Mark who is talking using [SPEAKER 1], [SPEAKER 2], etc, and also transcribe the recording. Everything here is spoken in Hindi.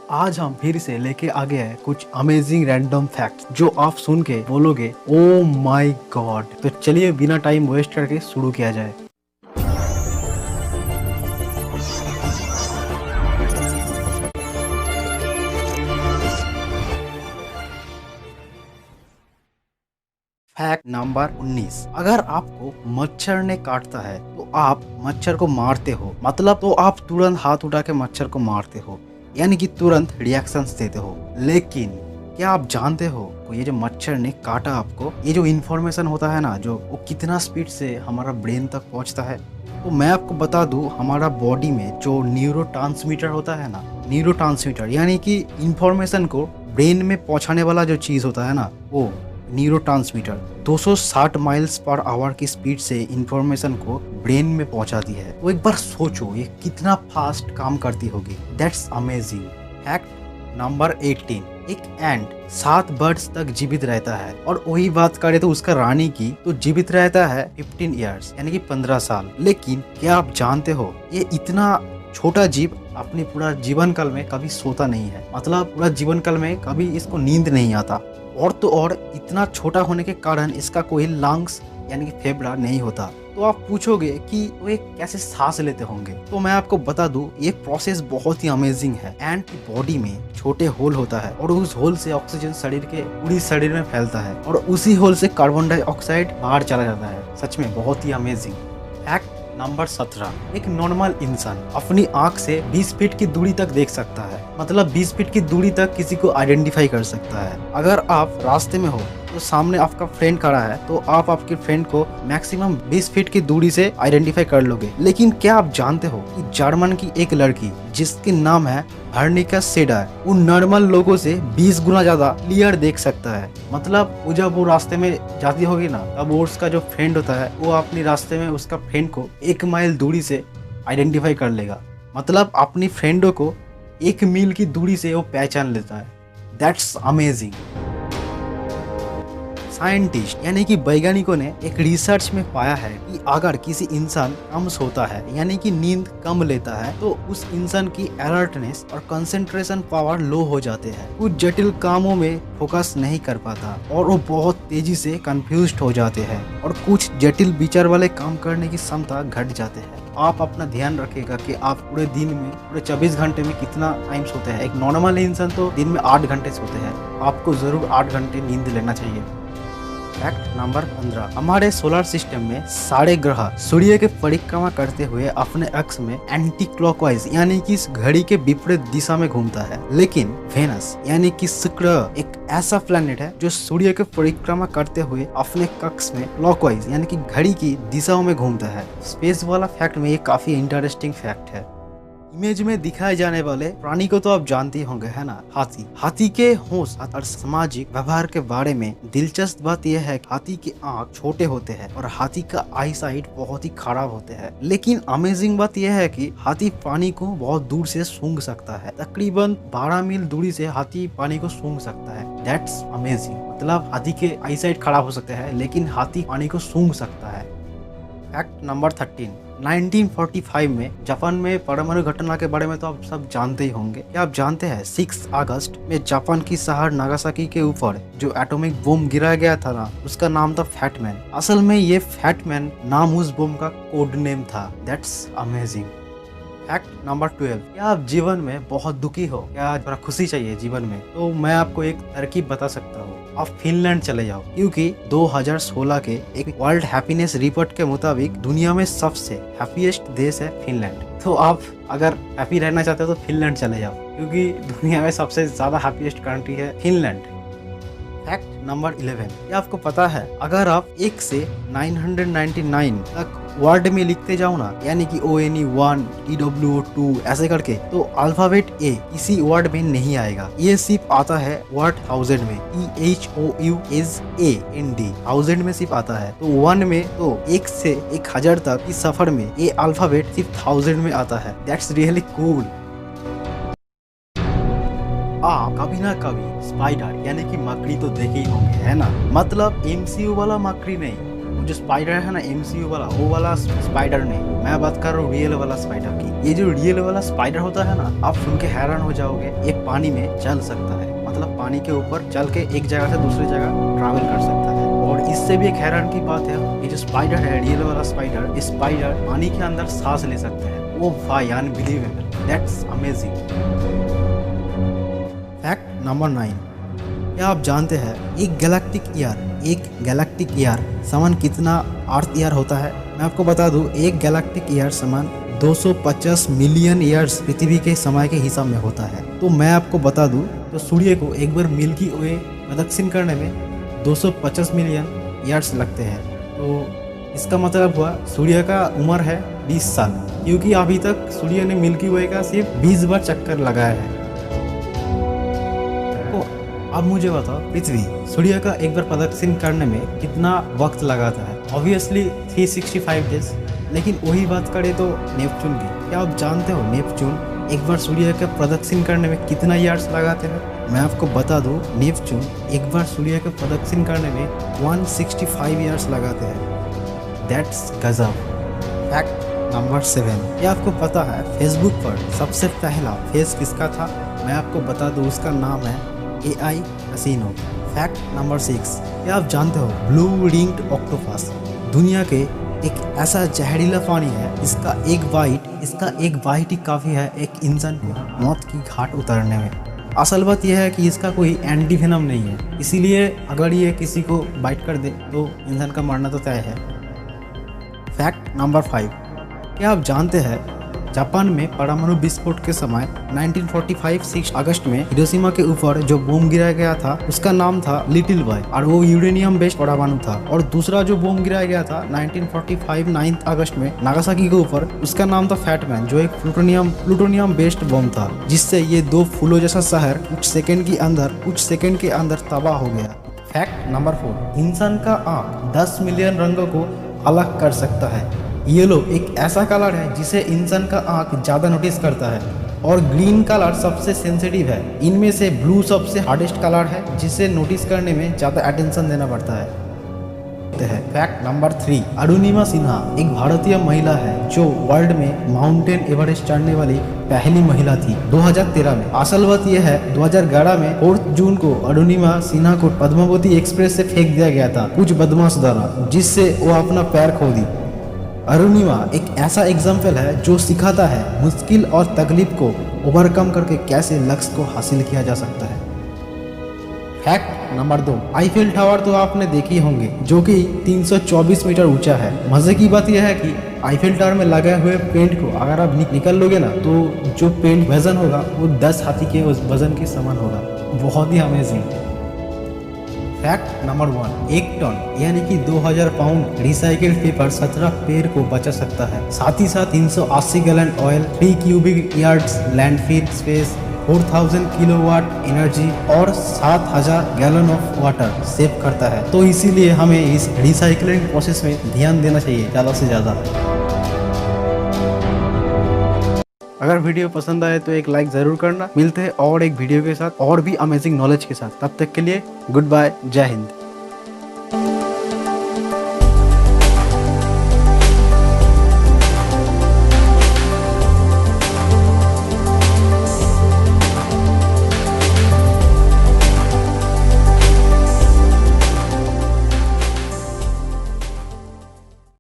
[SPEAKER 1] आज हम फिर से लेके आ गए हैं कुछ अमेजिंग रैंडम फैक्ट्स जो आप सुन के बोलोगे ओ माय गॉड। तो चलिए बिना टाइम वेस्ट करके शुरू किया जाए। Fact number 19। अगर आपको मच्छर ने काटता है तो आप मच्छर को मारते हो, मतलब तो आप तुरंत हाथ उठा के मच्छर को मारते हो, यानी कि तुरंत रिएक्शंस देते हो। लेकिन क्या आप जानते हो तो ये जो मच्छर ने काटा आपको, ये जो इन्फॉर्मेशन होता है ना, जो वो कितना स्पीड से हमारा ब्रेन तक पहुंचता है। तो मैं आपको बता दूं, हमारा बॉडी में जो न्यूरोट्रांसमीटर होता है ना, न्यूरोट्रांसमीटर यानी कि इन्फॉर्मेशन को ब्रेन में पहुंचाने वाला जो चीज होता है ना, वो न्यूरोट्रांसमीटर 260 माइल्स पर आवर की स्पीड से इंफॉर्मेशन को ब्रेन में पहुंचाती है। तो एक बार सोचो ये कितना फास्ट काम करती होगी। That's amazing. Fact number 18। एक एंट 7 बर्ड्स तक जीवित रहता है, और वही बात करें तो उसका रानी की तो जीवित रहता है 15 ईयर्स यानी कि 15 साल। लेकिन क्या आप जानते हो ये इतना छोटा जीव अपने पूरा जीवन काल में कभी सोता नहीं है, मतलब पूरा जीवन काल में कभी इसको नींद नहीं आता। और तो और इतना छोटा होने के कारण इसका कोई लंग्स यानी कि फेफड़ा नहीं होता। तो आप पूछोगे कि वो कैसे सांस लेते होंगे, तो मैं आपको बता दूं ये प्रोसेस बहुत ही अमेजिंग है। एंट की बॉडी में छोटे होल होता है और उस होल से ऑक्सीजन शरीर के पूरी शरीर में फैलता है, और उसी होल से कार्बन डाइऑक्साइड बाहर चला जाता है। सच में बहुत ही अमेजिंग। Fact number 17। एक नॉर्मल इंसान अपनी आंख से 20 फीट की दूरी तक देख सकता है, मतलब 20 फीट की दूरी तक किसी को आइडेंटिफाई कर सकता है। अगर आप रास्ते में हो तो सामने आपका फ्रेंड खड़ा है तो आप आपके फ्रेंड को मैक्सिमम 20 फीट की दूरी से आइडेंटिफाई कर लोगे। लेकिन क्या आप जानते हो कि जर्मन की एक लड़की जिसके नाम है हर्निका सेडार, उन नॉर्मल लोगों से 20 गुना ज्यादा क्लियर देख सकता है। मतलब वो जब वो रास्ते में जाती होगी ना, तब वो उसका जो फ्रेंड होता है वो अपने रास्ते में उसका फ्रेंड को 1 माइल दूरी से आइडेंटिफाई कर लेगा, मतलब अपनी फ्रेंडों को 1 मील की दूरी से वो पहचान लेता है। That's amazing. साइंटिस्ट यानी कि वैज्ञानिकों ने एक रिसर्च में पाया है कि अगर किसी इंसान कम सोता है यानी कि नींद कम लेता है तो उस इंसान की अलर्टनेस और कंसंट्रेशन पावर लो हो जाते हैं, कुछ जटिल कामों में फोकस नहीं कर पाता और वो बहुत तेजी से कंफ्यूज्ड हो जाते हैं, और कुछ जटिल विचार वाले काम करने की क्षमता घट जाते हैं। आप अपना ध्यान रखिएगा कि आप पूरे दिन में पूरे 24 घंटे में कितना टाइम सोते हैं। एक नॉर्मल इंसान तो दिन में 8 घंटे सोते हैं, आपको जरूर 8 घंटे नींद लेना चाहिए। Fact number 15। हमारे सोलर सिस्टम में सारे ग्रह सूर्य के परिक्रमा करते हुए अपने अक्ष में एंटी क्लॉकवाइज यानी कि इस घड़ी के विपरीत दिशा में घूमता है। लेकिन वेनस यानी कि शुक्र एक ऐसा प्लैनेट है जो सूर्य के परिक्रमा करते हुए अपने कक्ष में क्लॉकवाइज यानी कि घड़ी की दिशाओं में घूमता है। स्पेस वाला फैक्ट में ये काफी इंटरेस्टिंग फैक्ट है। इमेज में दिखाए जाने वाले प्राणी को तो आप जानते होंगे, है ना, हाथी। हाथी के होश और सामाजिक व्यवहार के बारे में दिलचस्प बात यह है कि हाथी के आंख छोटे होते हैं और हाथी का आई साइट बहुत ही खराब होते हैं। लेकिन अमेजिंग बात यह है कि हाथी पानी को बहुत दूर से सूंघ सकता है, तकरीबन 12 मील दूरी से हाथी पानी को सूंघ सकता है। That's amazing. मतलब हाथी के आई साइट खराब हो सकते हैं लेकिन हाथी पानी को सूंघ सकता है। Fact number 13। 1945 में जापान में परमाणु घटना के बारे में तो आप सब जानते ही होंगे। क्या आप जानते हैं 6 अगस्त में जापान की शहर नागासाकी के ऊपर जो एटॉमिक बम गिराया गया था ना, उसका नाम था फैटमैन। असल में ये फैटमैन नाम उस बम का कोड नेम था। That's amazing. Fact number 12। क्या आप जीवन में बहुत दुखी हो, क्या थोड़ा खुशी चाहिए जीवन में, तो मैं आपको एक तरकीब बता सकता हूँ। आप फिनलैंड चले जाओ, क्योंकि 2016 के एक वर्ल्ड हैप्पीनेस रिपोर्ट के मुताबिक दुनिया में सबसे हैप्पीएस्ट देश है फिनलैंड। तो आप अगर हैप्पी रहना चाहते हो तो फिनलैंड चले जाओ, क्योंकि दुनिया में सबसे ज्यादा हैप्पीएस्ट कंट्री है फिनलैंड। Fact number 11। क्या आपको पता है अगर आप 1 से 999 तक वर्ड में लिखते जाओ ना, यानी कि ONE1 TWO2 ऐसे करके, तो अल्फाबेट ए किसी वर्ड में नहीं आएगा। ये सिर्फ आता है वर्ड 1000 में, THOUSAND 1000 में सिर्फ आता है। तो 1 में तो 1 से 1000 तक इस सफर में ये अल्फाबेट सिर्फ 1000 में आता है। That's really cool. आप कभी ना कभी स्पाइडर यानी कि मकड़ी तो देखे ही होंगे, है ना, मतलब MCU वाला मकड़ी नहीं, जो स्पाइडर है ना MCU वाला, वो वाला स्पाइडर नहीं, मैं बात कर रहा हूँ रियल वाला स्पाइडर की। ये जो रियल वाला स्पाइडर होता है ना, आप सुन के हैरान हो जाओगे, एक पानी में चल सकता है, मतलब पानी के ऊपर चल के एक जगह से दूसरी जगह ट्रैवल कर सकता है। और इससे भी एक हैरान की बात है, ये जो स्पाइडर है रियल वाला स्पाइडर, स्पाइडर पानी के अंदर सांस ले सकते हैं। ओ भाई unbelievable, that's amazing. Fact number 9, क्या आप जानते हैं एक गैलेक्टिक ईयर समान कितना अर्थ ईयर होता है? मैं आपको बता दूं, एक गैलेक्टिक ईयर समान 250 मिलियन ईयर्स पृथ्वी के समय के हिसाब में होता है। तो मैं आपको बता दूं, तो सूर्य को एक बार मिल्की वे प्रदक्षिण करने में 250 मिलियन ईयर्स लगते हैं। तो इसका मतलब हुआ सूर्य का उम्र है 20 साल, क्योंकि अभी तक सूर्य ने मिल्की वे का सिर्फ 20 बार चक्कर लगाया है। अब मुझे बताओ, पृथ्वी सूर्य का एक बार प्रदक्षिण करने में कितना वक्त लगाता है? Obviously 365 days. लेकिन वही बात करें तो नेपच्यून की, क्या आप जानते हो नेपच्यून एक बार सूर्य का प्रदक्षिण करने में कितना ईयर्स लगाते हैं? मैं आपको बता दूं, नेपच्यून एक बार सूर्य का प्रदक्षिण करने में 165 ईयर्स लगाते हैं। दैट्स गजब। फैक्ट नंबर 7, क्या आपको पता है फेसबुक पर सबसे पहला फेस किसका था? मैं आपको बता दूं, उसका नाम है AI कैसीनो। फैक्ट नंबर 6, क्या आप जानते हो ब्लू रिंग्ड ऑक्टोपस दुनिया के एक ऐसा जहरीला पानी है, इसका एक बाइट ही काफ़ी है एक इंसान को मौत की घाट उतरने में। असल बात यह है कि इसका कोई एंटीवेनम नहीं है, इसीलिए अगर ये किसी को बाइट कर दे तो इंसान का मरना तो तय है। फैक्ट नंबर 5, क्या आप जानते हैं जापान में परमाणु विस्फोट के समय 1945 6 अगस्त में हिरोशिमा के ऊपर जो बम गिराया गया था उसका नाम था लिटिल बॉय, और वो यूरेनियम बेस्ड परमाणु था। और दूसरा जो बम गिराया गया था 1945 9 अगस्त में नागासाकी के ऊपर, उसका नाम था फैटमैन, जो एक प्लूटोनियम बेस्ड बम था, जिससे ये दो फूलों जैसा शहर कुछ सेकंड के अंदर तबाह हो गया। फैक्ट नंबर 4, इंसान का आँख 10 मिलियन रंगों को अलग कर सकता है। येलो एक ऐसा कलर है जिसे इंसान का आंख ज़्यादा नोटिस करता है, और ग्रीन कलर सबसे सेंसिटिव है। इनमें से ब्लू सबसे हार्डेस्ट कलर है, जिसे नोटिस करने में ज़्यादा अटेंशन देना पड़ता है। फैक्ट नंबर 3, अरुणिमा सिन्हा एक भारतीय महिला है जो वर्ल्ड में माउंटेन एवरेस्ट चढ़ने वाली पहली महिला थी 2013 में। असल बात यह है 2011 में 4 जून को अरुणिमा सिन्हा को पद्मावती एक्सप्रेस से फेंक दिया गया था कुछ बदमाश द्वारा, जिससे वो अपना पैर खो दी। अरुणिमा एक ऐसा एग्जाम्पल है जो सिखाता है मुश्किल और तकलीफ को ओवरकम करके कैसे लक्ष्य को हासिल किया जा सकता है। फैक्ट नंबर 2, आईफेल टावर तो आपने देखे होंगे, जो कि 324 मीटर ऊंचा है। मजे की बात यह है कि आईफेल टावर में लगाए हुए पेंट को अगर आप निकल लोगे ना, तो जो पेंट वजन होगा वो 10 हाथी के वजन के समान होगा। बहुत ही अमेजिंग। फैक्ट नंबर 1, 1 टन यानी कि 2000 पाउंड रिसाइकिल्ड पेपर 17 पेड़ को बचा सकता है। साथ ही साथ 380 gallon oil, 3 cubic yards landfill space, 4000 kilowatt energy और 7000 गैलन ऑफ वाटर सेव करता है। तो इसीलिए हमें इस रिसाइकलिंग प्रोसेस में ध्यान देना चाहिए ज़्यादा से ज़्यादा। अगर वीडियो पसंद आए तो एक लाइक ज़रूर करना। मिलते हैं और एक वीडियो के साथ और भी अमेजिंग नॉलेज के साथ। तब तक के लिए गुड बाय, जय हिंद।